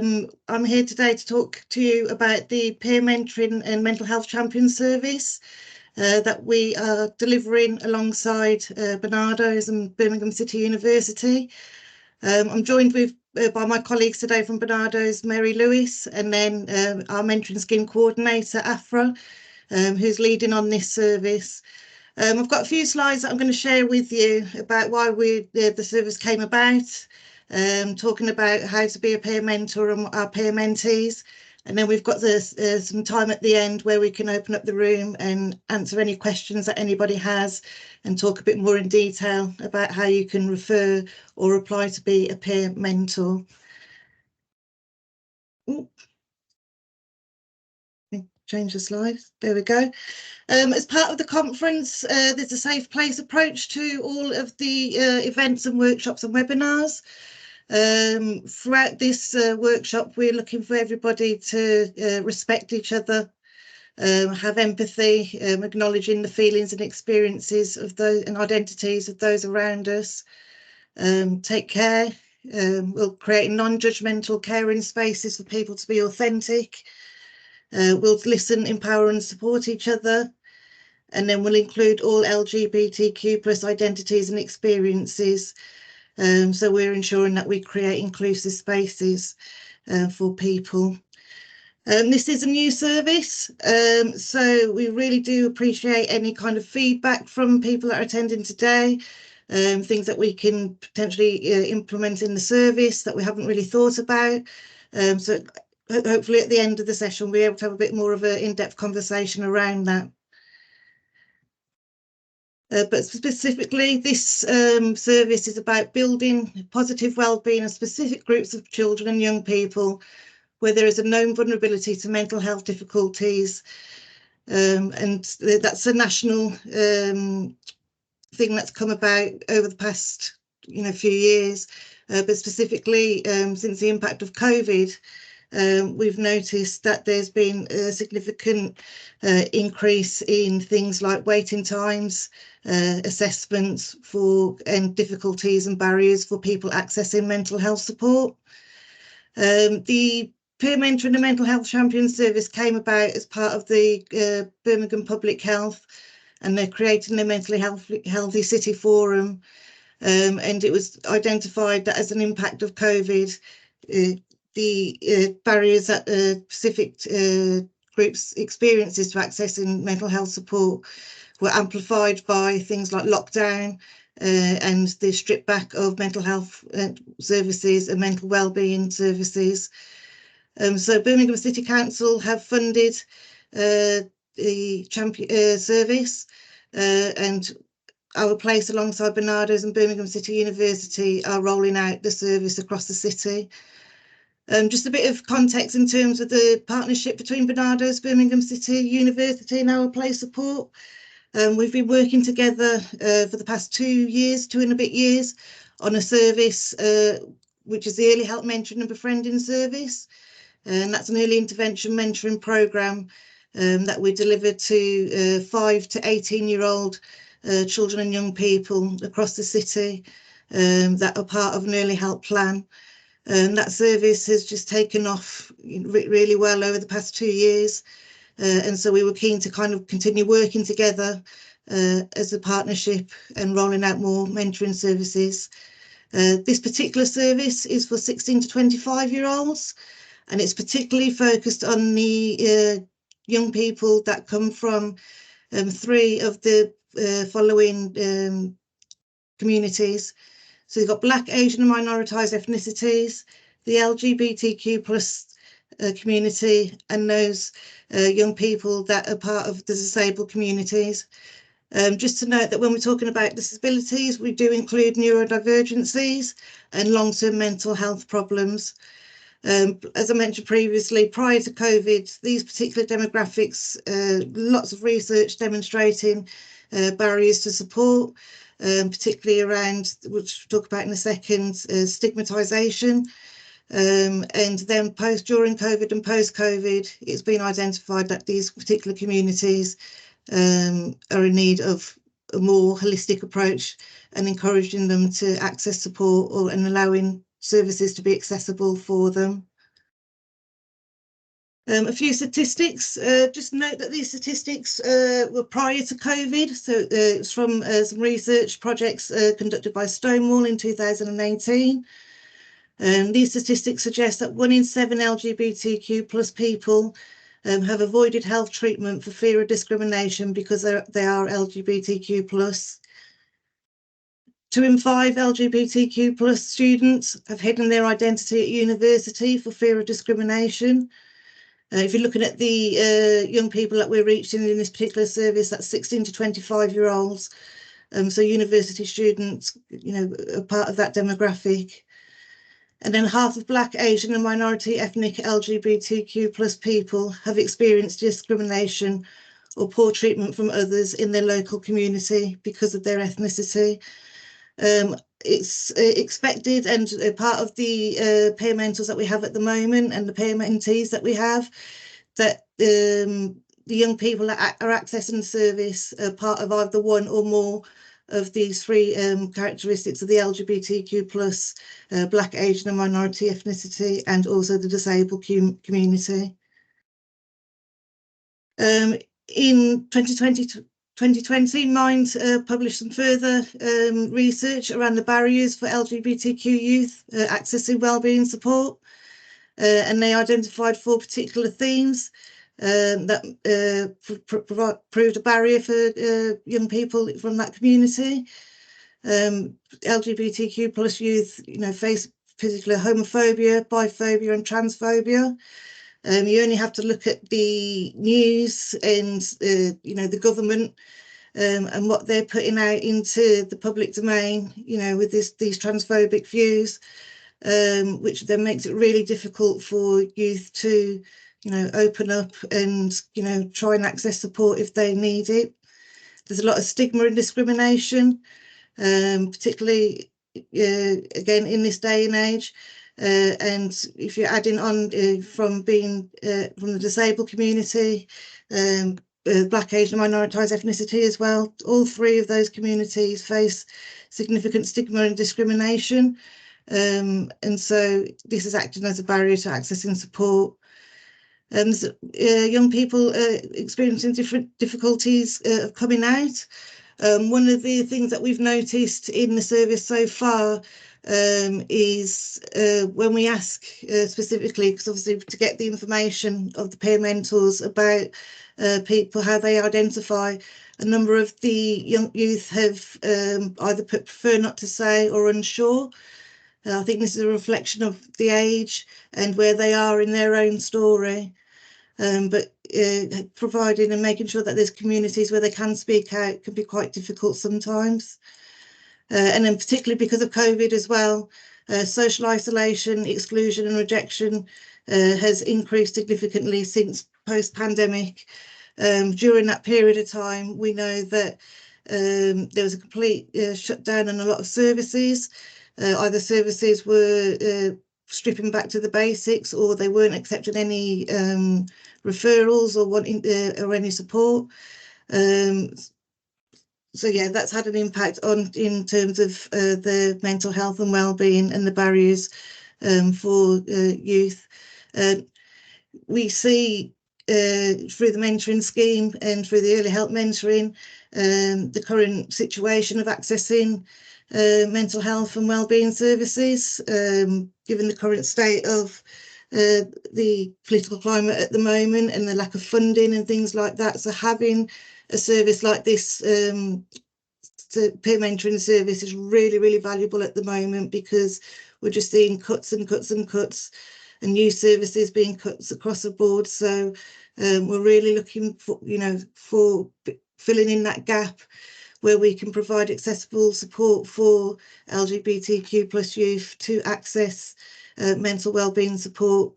I'm here today to talk to you about the Peer Mentoring and Mental Health Champion Service that we are delivering alongside Barnardo's and Birmingham City University. I'm joined by my colleagues today from Barnardo's, Mary Lewis, and then our Mentoring Scheme Coordinator, Afra, who's leading on this service. I've got a few slides that I'm going to share with you about why the service came about, talking about how to be a peer mentor and our peer mentees. And then we've got some time at the end where we can open up the room and answer any questions that anybody has and talk a bit more in detail about how you can refer or apply to be a peer mentor. Ooh. Change the slides. There we go. As part of the conference, there's a safe place approach to all of the events and workshops and webinars. Throughout this workshop, we're looking for everybody to respect each other, have empathy, acknowledging the feelings and experiences of those and identities of those around us. Take care. We'll create non-judgmental caring spaces for people to be authentic. We'll listen, empower and support each other. And then we'll include all LGBTQ plus identities and experiences. So we're ensuring that we create inclusive spaces for people. This is a new service, so we really do appreciate any kind of feedback from people that are attending today, things that we can potentially implement in the service that we haven't really thought about. So hopefully at the end of the session we'll be able to have a bit more of an in-depth conversation around that. But specifically, this service is about building positive wellbeing of specific groups of children and young people where there is a known vulnerability to mental health difficulties. And that's a national thing that's come about over the past few years. But specifically, since the impact of COVID, we've noticed that there's been a significant increase in things like waiting times, assessments and difficulties and barriers for people accessing mental health support. The Peer Mentoring and Mental Health Champion Service came about as part of the Birmingham Public Health, and they're creating the Mentally Healthy City Forum. And it was identified that as an impact of COVID, the barriers that specific groups experiences to accessing mental health support were amplified by things like lockdown and the strip back of mental health services and mental wellbeing services. So Birmingham City Council have funded the champion service, and our place alongside Barnardo's and Birmingham City University are rolling out the service across the city. Just a bit of context in terms of the partnership between Barnardo's, Birmingham City University and Our Play Support. We've been working together for the past 2 and a bit years, on a service which is the Early Help Mentoring and Befriending Service. And that's an early intervention mentoring programme that we deliver to 5 to 18-year-old children and young people across the city that are part of an early help plan. That service has just taken off really well over the past 2 years. And so we were keen to kind of continue working together as a partnership and rolling out more mentoring services. This particular service is for 16 to 25-year-olds, and it's particularly focused on the young people that come from 3 of the following communities. So you've got Black, Asian and minoritized ethnicities, the LGBTQ plus community, and those young people that are part of the disabled communities. Just to note that when we're talking about disabilities, we do include neurodivergencies and long-term mental health problems. As I mentioned previously, prior to COVID, these particular demographics, lots of research demonstrating barriers to support, particularly around, which we'll talk about in a second, stigmatisation. And then during COVID and post-COVID, it's been identified that these particular communities are in need of a more holistic approach and encouraging them to access support and allowing services to be accessible for them. A few statistics, just note that these statistics were prior to COVID, so it's from some research projects conducted by Stonewall in 2018. These statistics suggest that 1 in 7 LGBTQ plus people have avoided health treatment for fear of discrimination because they are LGBTQ plus. 2 in 5 LGBTQ plus students have hidden their identity at university for fear of discrimination. If you're looking at the young people that we're reaching in this particular service, that's 16 to 25-year-olds. So university students, you know, are part of that demographic. And then half of Black, Asian and minority ethnic LGBTQ plus people have experienced discrimination or poor treatment from others in their local community because of their ethnicity. It's expected and part of the peer mentors that we have at the moment and the peer mentees that we have, that the young people that are accessing the service are part of either one or more of these 3 characteristics of the LGBTQ plus, Black, Asian and minority ethnicity, and also the disabled community. In 2020, Mind published some further research around the barriers for LGBTQ youth accessing wellbeing support, and they identified 4 particular themes that proved a barrier for young people from that community. LGBTQ plus youth, you know, face particular homophobia, biphobia and transphobia. You only have to look at the news and, you know, the government and what they're putting out into the public domain, you know, with these transphobic views, which then makes it really difficult for youth to, you know, open up and, you know, try and access support if they need it. There's a lot of stigma and discrimination, particularly, again, in this day and age. And if you're adding on from being from the disabled community, Black, Asian, minoritized ethnicity as well, all 3 of those communities face significant stigma and discrimination. And so this is acting as a barrier to accessing support. Young people experiencing different difficulties of coming out. One of the things that we've noticed in the service so far is when we ask specifically, because obviously to get the information of the peer mentors about people, how they identify, a number of the young youth have either prefer not to say or unsure. I think this is a reflection of the age and where they are in their own story. But providing and making sure that there's communities where they can speak out can be quite difficult sometimes. And then particularly because of COVID as well, social isolation, exclusion and rejection has increased significantly since post-pandemic. During that period of time, we know that there was a complete shutdown on a lot of services. Either services were stripping back to the basics, or they weren't accepting any referrals or wanting or any support. So yeah, that's had an impact on in terms of the mental health and well-being and the barriers for youth. We see through the mentoring scheme and through the early help mentoring, the current situation of accessing mental health and wellbeing services, given the current state of the political climate at the moment and the lack of funding and things like that. So having a service like this, peer mentoring service, is really, really valuable at the moment, because we're just seeing cuts and cuts and cuts and new services being cut across the board. So we're really looking for, you know, for filling in that gap where we can provide accessible support for LGBTQ plus youth to access mental wellbeing support.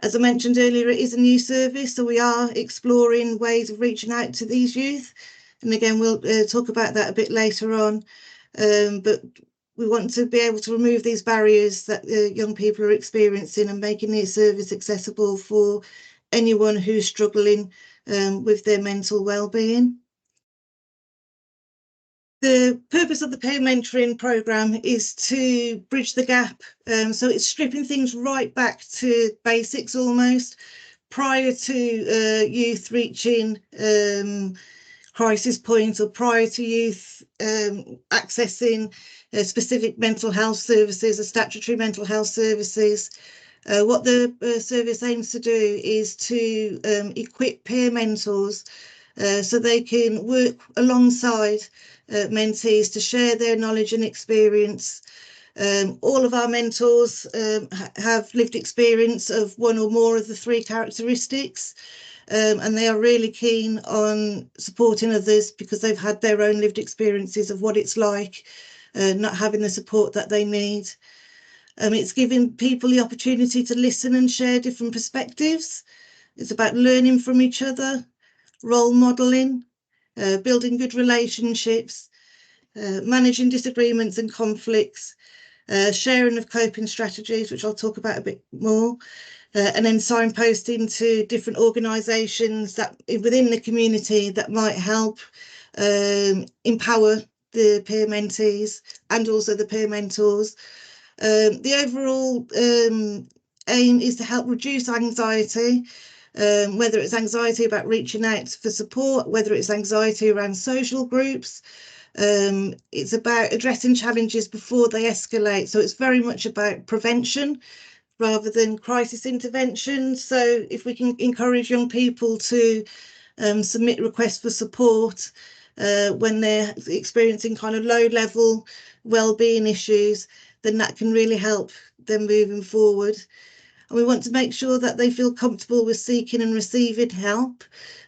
As I mentioned earlier, it is a new service, so we are exploring ways of reaching out to these youth. And again, we'll talk about that a bit later on. But we want to be able to remove these barriers that young people are experiencing and making the service accessible for anyone who's struggling with their mental wellbeing. The purpose of the peer mentoring programme is to bridge the gap. So it's stripping things right back to basics almost, prior to youth reaching crisis points, or prior to youth accessing specific mental health services or statutory mental health services. What the service aims to do is to equip peer mentors so they can work alongside mentees to share their knowledge and experience. All of our mentors have lived experience of one or more of the 3 characteristics, and they are really keen on supporting others because they've had their own lived experiences of what it's like not having the support that they need. It's giving people the opportunity to listen and share different perspectives. It's about learning from each other, role modelling, building good relationships, managing disagreements and conflicts, sharing of coping strategies, which I'll talk about a bit more, and then signposting to different organisations that within the community that might help empower the peer mentees and also the peer mentors. The overall aim is to help reduce anxiety, whether it's anxiety about reaching out for support, whether it's anxiety around social groups. It's about addressing challenges before they escalate. So it's very much about prevention rather than crisis intervention. So if we can encourage young people to submit requests for support when they're experiencing kind of low-level well-being issues, then that can really help them moving forward. And we want to make sure that they feel comfortable with seeking and receiving help.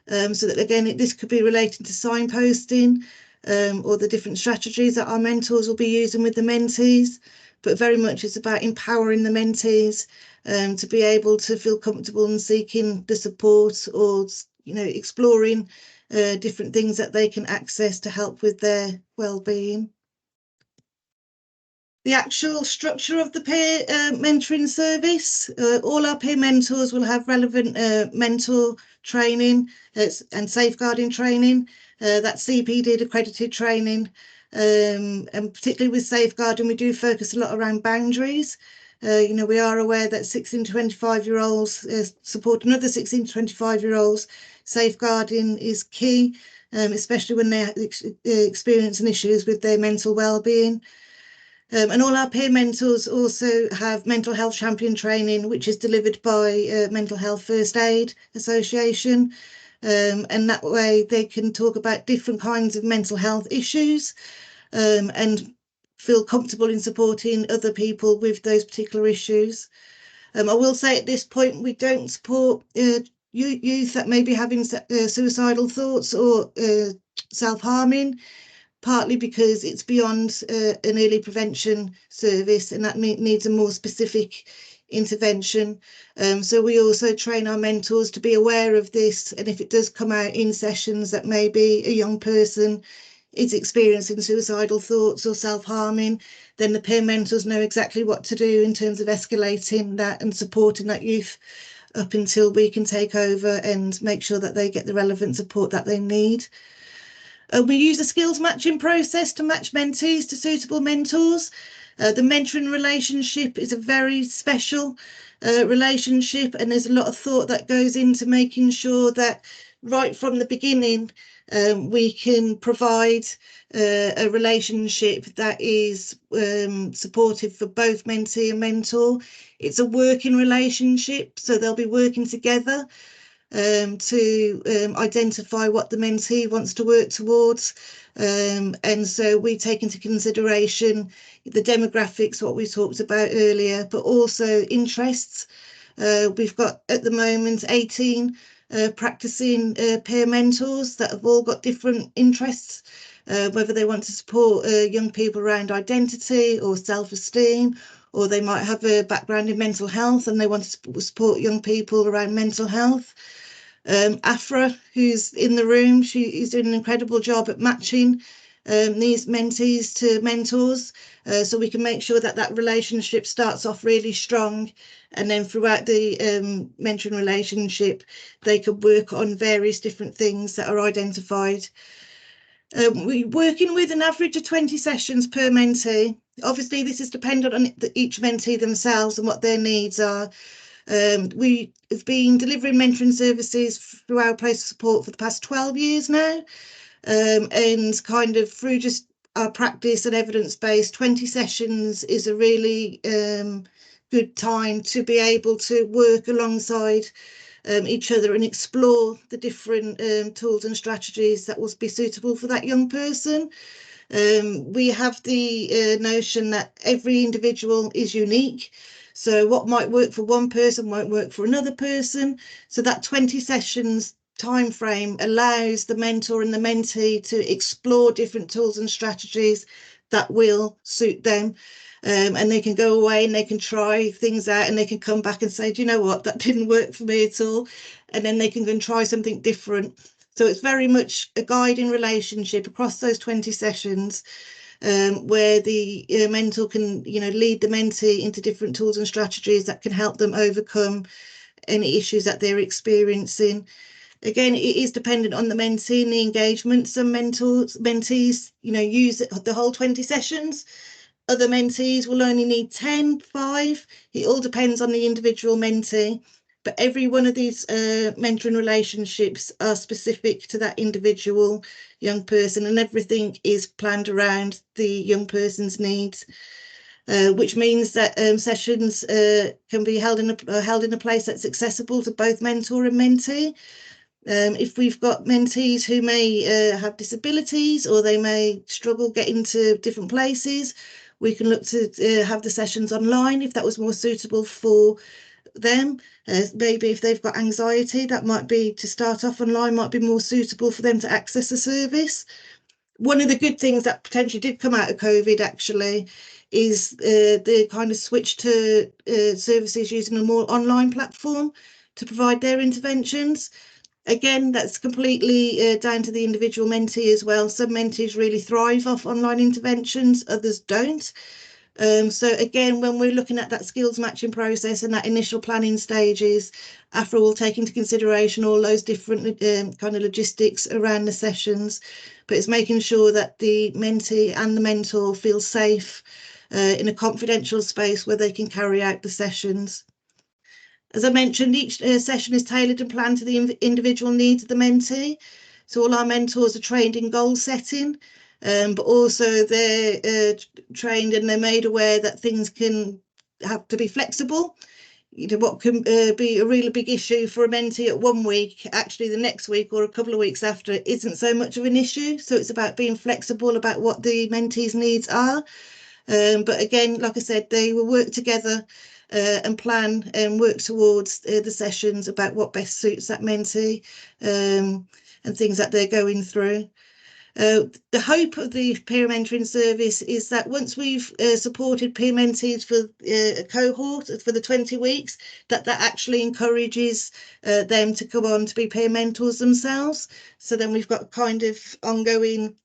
So that, again, this could be related to signposting or the different strategies that our mentors will be using with the mentees. But very much it's about empowering the mentees to be able to feel comfortable in seeking the support, or, you know, exploring different things that they can access to help with their well-being. The actual structure of the peer mentoring service, all our peer mentors will have relevant mentor training and safeguarding training, that's CPD accredited training, and particularly with safeguarding, we do focus a lot around boundaries. You know, we are aware that 16 to 25-year-olds support another 16 to 25-year-olds. Safeguarding is key, especially when they're experiencing issues with their mental well-being. And all our peer mentors also have mental health champion training, which is delivered by Mental Health First Aid Association. And that way they can talk about different kinds of mental health issues and feel comfortable in supporting other people with those particular issues. I will say at this point, we don't support youth that may be having suicidal thoughts or self-harming, partly because it's beyond an early prevention service, and that needs a more specific intervention. So we also train our mentors to be aware of this, and if it does come out in sessions that maybe a young person is experiencing suicidal thoughts or self-harming, then the peer mentors know exactly what to do in terms of escalating that and supporting that youth up until we can take over and make sure that they get the relevant support that they need. We use a skills matching process to match mentees to suitable mentors. The mentoring relationship is a very special relationship, and there's a lot of thought that goes into making sure that right from the beginning we can provide a relationship that is supportive for both mentee and mentor. It's a working relationship, so they'll be working together to identify what the mentee wants to work towards. And so we take into consideration the demographics, what we talked about earlier, but also interests. We've got at the moment 18 practicing peer mentors that have all got different interests, whether they want to support young people around identity or self-esteem, or they might have a background in mental health and they want to support young people around mental health. Afra, who's in the room, she is doing an incredible job at matching these mentees to mentors, so we can make sure that that relationship starts off really strong, and then throughout the mentoring relationship they could work on various different things that are identified. We're working with an average of 20 sessions per mentee. Obviously this is dependent on each mentee themselves and what their needs are, We have been delivering mentoring services through our place of support for the past 12 years now, and kind of through just our practice and evidence-based, 20 sessions is a really good time to be able to work alongside each other and explore the different tools and strategies that will be suitable for that young person. We have the notion that every individual is unique. So what might work for one person won't work for another person. So that 20 sessions time frame allows the mentor and the mentee to explore different tools and strategies that will suit them. And they can go away and they can try things out and they can come back and say, do you know what, that didn't work for me at all. And then they can go and try something different. So it's very much a guiding relationship across those 20 sessions, where the mentor can, lead the mentee into different tools and strategies that can help them overcome any issues that they're experiencing. Again, it is dependent on the mentee and the engagement. Some mentees, use the whole 20 sessions. Other mentees will only need 10, 5. It all depends on the individual mentee. But every one of these mentoring relationships are specific to that individual young person, and everything is planned around the young person's needs, which means that sessions can be held in a place that's accessible to both mentor and mentee. If we've got mentees who may have disabilities or they may struggle getting to different places, we can look to have the sessions online if that was more suitable for them. Maybe if they've got anxiety, that might be, to start off online, might be more suitable for them to access the service. One of the good things that potentially did come out of COVID actually is the kind of switch to services using a more online platform to provide their interventions. Again, that's completely down to the individual mentee as well. Some mentees really thrive off online interventions, others don't. So again, when we're looking at that skills matching process and that initial planning stages, after all, take into consideration all those different kind of logistics around the sessions, but it's making sure that the mentee and the mentor feel safe in a confidential space where they can carry out the sessions. As I mentioned, each session is tailored and planned to the individual needs of the mentee. So all our mentors are trained in goal setting, but also they're trained and they're made aware that things can have to be flexible. What can be a really big issue for a mentee at 1 week, actually the next week or a couple of weeks after isn't so much of an issue. So it's about being flexible about what the mentee's needs are. But again, like I said, they will work together and plan and work towards the sessions about what best suits that mentee and things that they're going through. The hope of the peer mentoring service is that once we've supported peer mentees for a cohort for the 20 weeks, that actually encourages them to come on to be peer mentors themselves. So then we've got kind of ongoing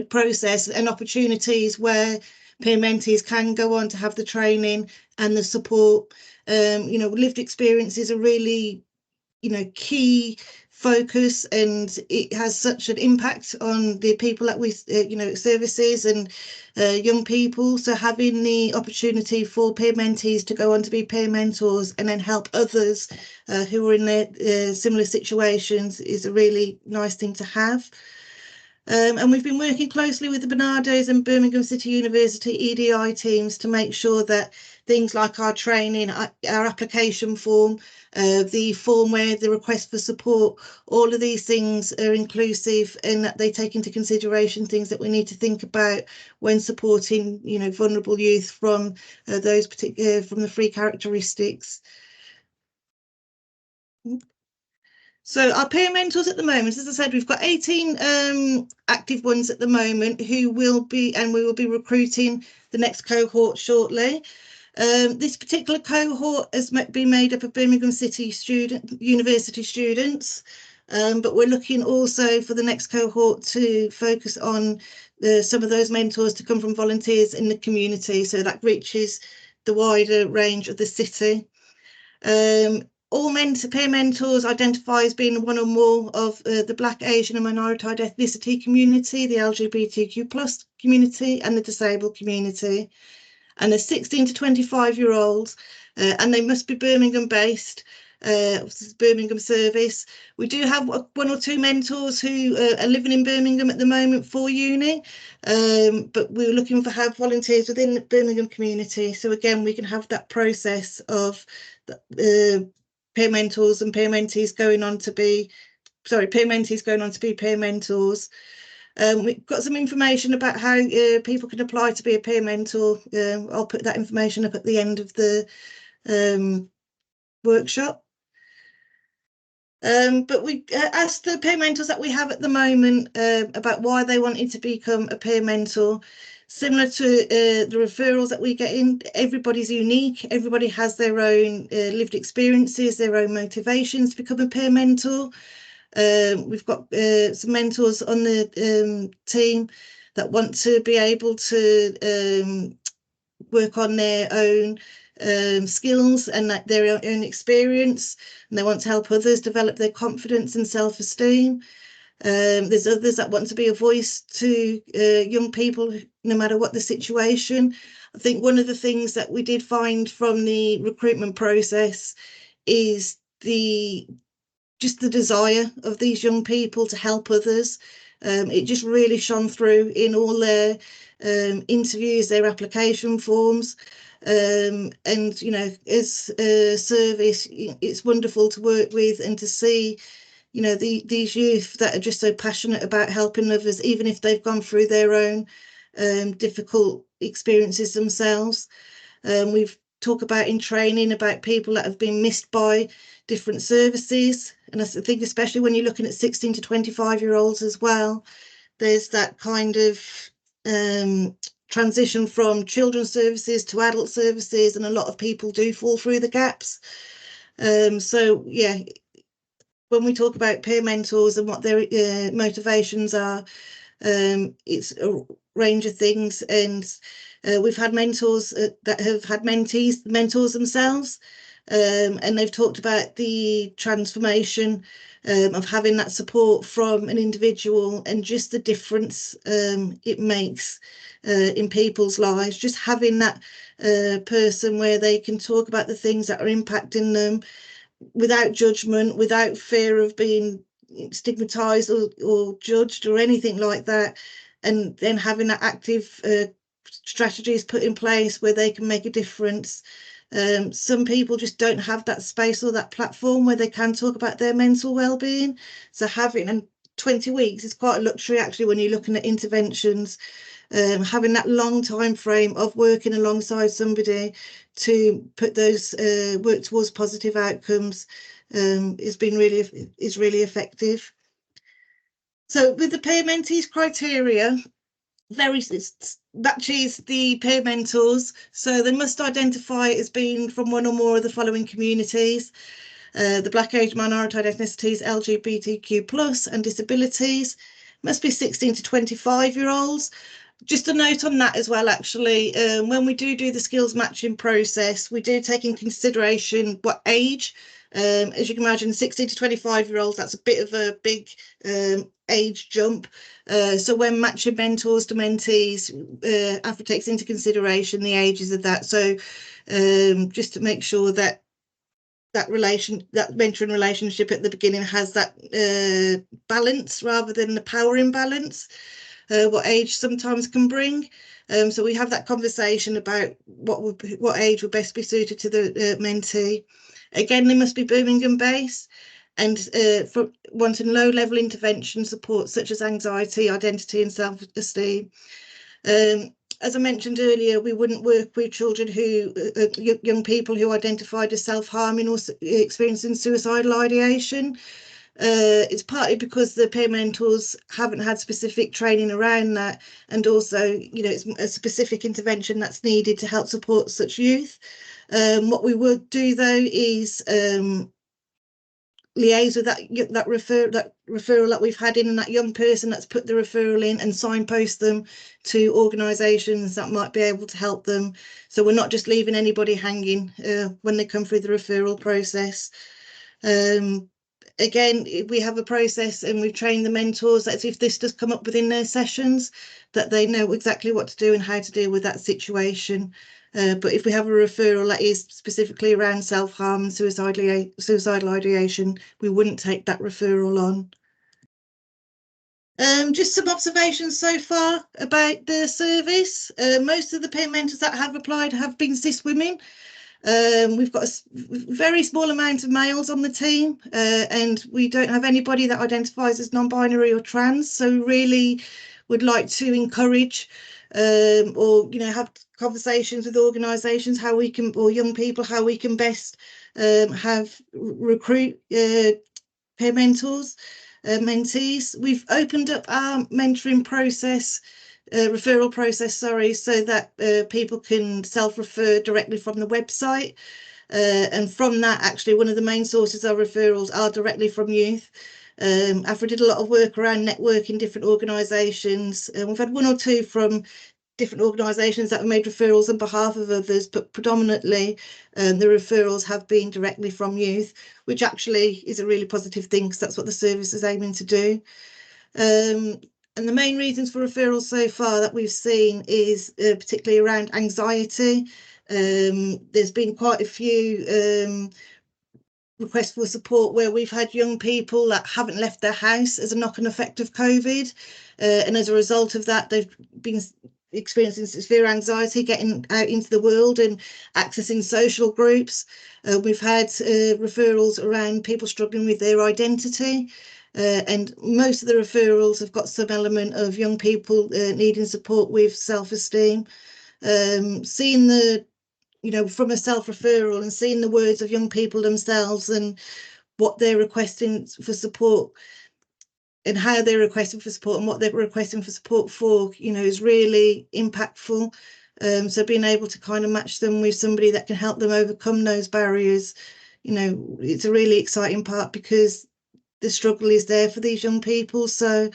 process and opportunities where peer mentees can go on to have the training and the support. Lived experiences are really, key focus, and it has such an impact on the people that we, services and young people. So having the opportunity for peer mentees to go on to be peer mentors and then help others who are in their similar situations is a really nice thing to have. And we've been working closely with the Barnardos and Birmingham City University EDI teams to make sure that things like our training, our application form, the form where the request for support, all of these things are inclusive and that they take into consideration things that we need to think about when supporting, vulnerable youth from those particular, from the 3 characteristics. So our peer mentors at the moment, as I said, we've got 18 active ones at the moment who will be, and we will be recruiting the next cohort shortly. This particular cohort has been made up of Birmingham City University students, but we're looking also for the next cohort to focus on some of those mentors to come from volunteers in the community, so that reaches the wider range of the city. All peer mentors identify as being one or more of the Black, Asian and minority ethnicity community, the LGBTQ+ community and the disabled community. And the 16 to 25-year-olds and they must be Birmingham based. Birmingham service. We do have one or two mentors who are living in Birmingham at the moment for uni, but we're looking for have volunteers within the Birmingham community. So again, we can have that process of peer mentors and peer mentees going on to be, peer mentees going on to be peer mentors. We've got some information about how people can apply to be a peer mentor. I'll put that information up at the end of the workshop. But we asked the peer mentors that we have at the moment about why they wanted to become a peer mentor. Similar to the referrals that we get in, everybody's unique. Everybody has their own lived experiences, their own motivations to become a peer mentor. We've got some mentors on the team that want to be able to work on their own skills and their own experience, and they want to help others develop their confidence and self-esteem. There's others that want to be a voice to young people, no matter what the situation. I think one of the things that we did find from the recruitment process is just the desire of these young people to help others. It just really shone through in all their interviews, their application forms. And, you know, as a service, it's wonderful to work with and to see, you know, these youth that are just so passionate about helping others, even if they've gone through their own difficult experiences themselves. We've talked about in training about people that have been missed by different services. And I think especially when you're looking at 16 to 25-year-olds as well, there's that kind of transition from children's services to adult services, and a lot of people do fall through the gaps. So yeah, when we talk about peer mentors and what their motivations are, it's a range of things. And we've had mentors that have had mentors themselves, and they've talked about the transformation of having that support from an individual and just the difference it makes in people's lives. Just having that person where they can talk about the things that are impacting them without judgment, without fear of being stigmatized or judged or anything like that, and then having that active strategies put in place where they can make a difference. Some people just don't have that space or that platform where they can talk about their mental well-being. So having 20 weeks is quite a luxury actually when you're looking at interventions. Having that long time frame of working alongside somebody to put those work towards positive outcomes is really effective. So with the peer mentees criteria, matches the peer mentors, so they must identify as being from one or more of the following communities: the Black, age, minority ethnicities, LGBTQ+ and disabilities. Must be 16 to 25-year-olds. Just a note on that as well, actually, when we do the skills matching process, we do take in consideration what age. As you can imagine, 16 to 25-year-olds, that's a bit of a big age jump. So when matching mentors to mentees, AFRA takes into consideration the ages of that. So just to make sure that mentoring relationship at the beginning has that balance rather than the power imbalance, what age sometimes can bring. So we have that conversation about what age would best be suited to the mentee. Again, they must be Birmingham based, and for wanting low-level intervention support such as anxiety, identity and self-esteem. As I mentioned earlier, we wouldn't work with children who, young people who identified as self-harming or experiencing suicidal ideation. It's partly because the peer mentors haven't had specific training around that, and also, you know, it's a specific intervention that's needed to help support such youth. What we would do though is liaise with that referral that we've had in, and that young person that's put the referral in, and signpost them to organisations that might be able to help them. So we're not just leaving anybody hanging when they come through the referral process. Again, we have a process and we've trained the mentors that if this does come up within their sessions, that they know exactly what to do and how to deal with that situation. But if we have a referral that is specifically around self-harm and suicidal ideation, we wouldn't take that referral on. Just some observations so far about the service. Most of the peer mentors that have applied have been cis women. We've got a very small amount of males on the team, and we don't have anybody that identifies as non-binary or trans. So we really would like to encourage or have conversations with organisations how we can, or young people, how we can best recruit peer mentors, mentees. We've opened up our mentoring process, referral process, so that people can self-refer directly from the website. And from that, actually, one of the main sources of referrals are directly from youth. After I did a lot of work around networking different organisations, and we've had one or two from different organisations that have made referrals on behalf of others, but predominantly the referrals have been directly from youth, which actually is a really positive thing because that's what the service is aiming to do. And the main reasons for referrals so far that we've seen is particularly around anxiety. There's been quite a few requests for support where we've had young people that haven't left their house as a knock-on effect of COVID, and as a result of that they've been experiencing severe anxiety getting out into the world and accessing social groups. We've had referrals around people struggling with their identity, and most of the referrals have got some element of young people needing support with self-esteem. Seeing the from a self-referral and seeing the words of young people themselves and what they're requesting for support and how they're requesting for support and what they're requesting for support for, is really impactful. So being able to kind of match them with somebody that can help them overcome those barriers, it's a really exciting part because the struggle is there for these young people. So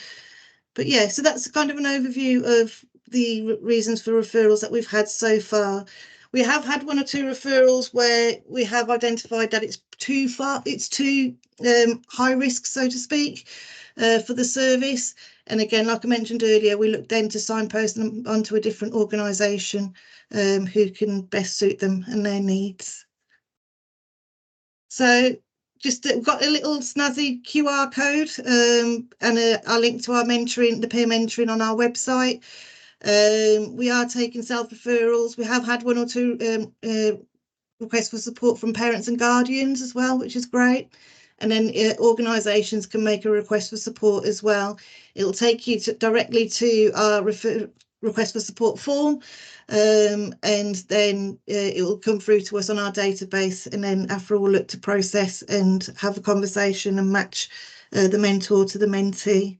that's kind of an overview of the reasons for referrals that we've had so far. We have had one or two referrals where we have identified that it's too high risk, so to speak, for the service. And again, like I mentioned earlier, we look then to signpost them onto a different organisation who can best suit them and their needs. So just we've got a little snazzy QR code and a link to our mentoring, the peer mentoring on our website. We are taking self-referrals. We have had one or two requests for support from parents and guardians as well, which is great. And then organisations can make a request for support as well. It'll take you directly to our request for support form, and then it will come through to us on our database, and then AFRA will look to process and have a conversation and match the mentor to the mentee.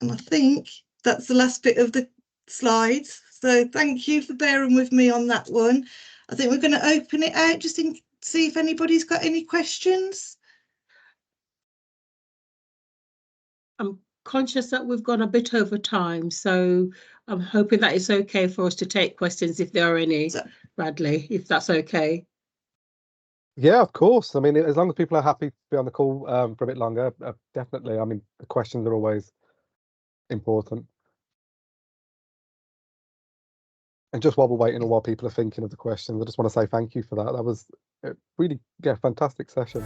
And I think that's the last bit of the slides. So thank you for bearing with me on that one. I think we're going to open it out just to see if anybody's got any questions. I'm conscious that we've gone a bit over time, so I'm hoping that it's okay for us to take questions if there are any, Bradley, if that's okay. Yeah, of course. I mean, as long as people are happy to be on the call for a bit longer, definitely. I mean, the questions are always important. And just while we're waiting or while people are thinking of the questions, I just want to say thank you for that. That was a really fantastic session.